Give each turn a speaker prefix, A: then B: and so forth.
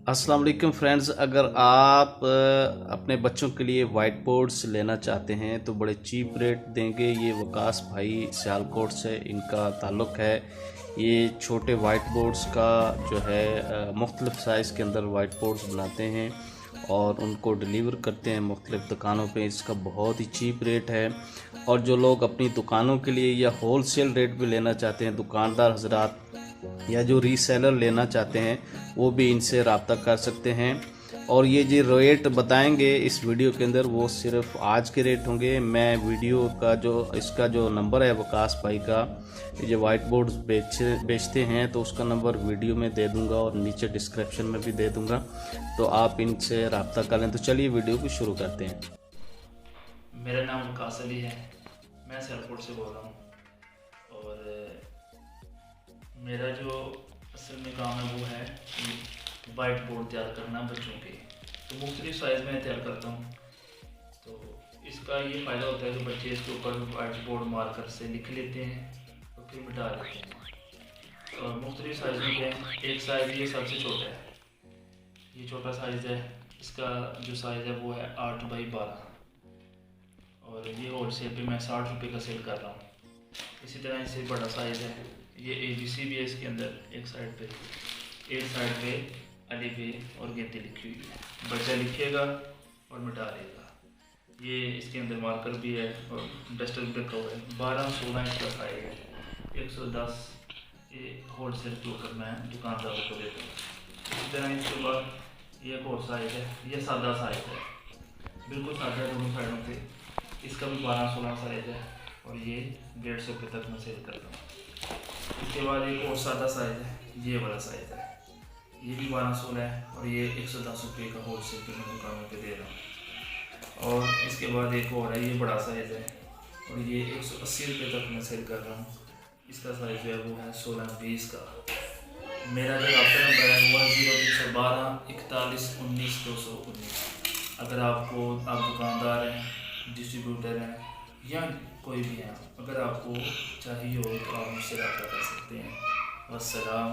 A: अस्सलाम वालेकुम फ्रेंड्स, अगर आप अपने बच्चों के लिए वाइट बोर्ड्स लेना चाहते हैं तो बड़े चीप रेट देंगे। ये वकास भाई सियालकोट से इनका ताल्लुक़ है। ये छोटे वाइट बोर्ड्स का जो है मुख्तलिफ़ साइज़ के अंदर वाइट बोर्ड्स बनाते हैं और उनको डिलीवर करते हैं मुख्तलिफ़ दुकानों पे। इसका बहुत ही चीप रेट है और जो लोग अपनी दुकानों के लिए या होल सेल रेट पे लेना चाहते हैं, दुकानदार हजरात या जो रीसेलर लेना चाहते हैं, वो भी इनसे रब्ता कर सकते हैं। और ये जो रेट बताएंगे इस वीडियो के अंदर वो सिर्फ आज के रेट होंगे। मैं वीडियो का इसका जो नंबर है वकास भाई का, ये जो वाइट बोर्ड्स बेचते हैं, तो उसका नंबर वीडियो में दे दूंगा और नीचे डिस्क्रिप्शन में भी दे दूंगा, तो आप इनसे रब्ता कर लें। तो चलिए वीडियो को शुरू करते हैं।
B: मेरा नाम वकास अली है, मैं सियालकोट से बोल रहा हूँ। और मेरा जो असल में काम है वो है कि वाइट बोर्ड तैयार करना बच्चों के। तो मुख्तलिफ साइज़ में तैयार करता हूँ। तो इसका ये फ़ायदा होता है कि बच्चे इसके ऊपर वाइट बोर्ड मार्कर से लिख लेते हैं और फिर मिटा लेते हैं। और मुख्तलिफ साइज़ में क्या है, एक साइज़ ये सबसे छोटा है, ये छोटा साइज़ है। इसका जो साइज़ है वो है 8x12 और ये होल सेल पे मैं 60 रुपये का सेल कर रहा हूँ। इसी तरह इससे बड़ा साइज़ है, ये ABC भी है इसके अंदर। एक साइड पे अली पे और गेंदे लिखी हुई है, बच्चा लिखेगा और मिटा लेगा। ये इसके अंदर मार्कर भी है और डस्टर भी रखा हुआ है। 12-16 इंच का साइज़ है, 110 ये होल सेल के ऊपर मैं दुकानदारों को देता हूँ। इसी तरह इसके बाद ये एक और साइज़ है, ये सादा साइज़ है, बिल्कुल सादा दोनों साइडों से। इसका भी 12-16 साइज़ है और ये 150 रुपये तक मैं सेल करता हूँ। इसके बाद एक और सादा साइज़ है, ये वाला साइज़ है, ये भी 12-16 है और ये 110 रुपये का होल सेल पे मैं दुकानों पे दे रहा हूँ। और इसके बाद एक और है, ये बड़ा साइज़ है और ये 180 रुपये तक मैं सेल कर रहा हूँ। इसका साइज़ जो है वो है 16-20 का। मेरा जो रब्ता नंबर है वो है 0312 41 19 219। अगर आप दुकानदार हैं, डिस्ट्रीब्यूटर हैं या कोई भी है, अगर आपको चाहिए हो तो आप मुझसे रब्ता कर सकते हैं। वस्सलाम।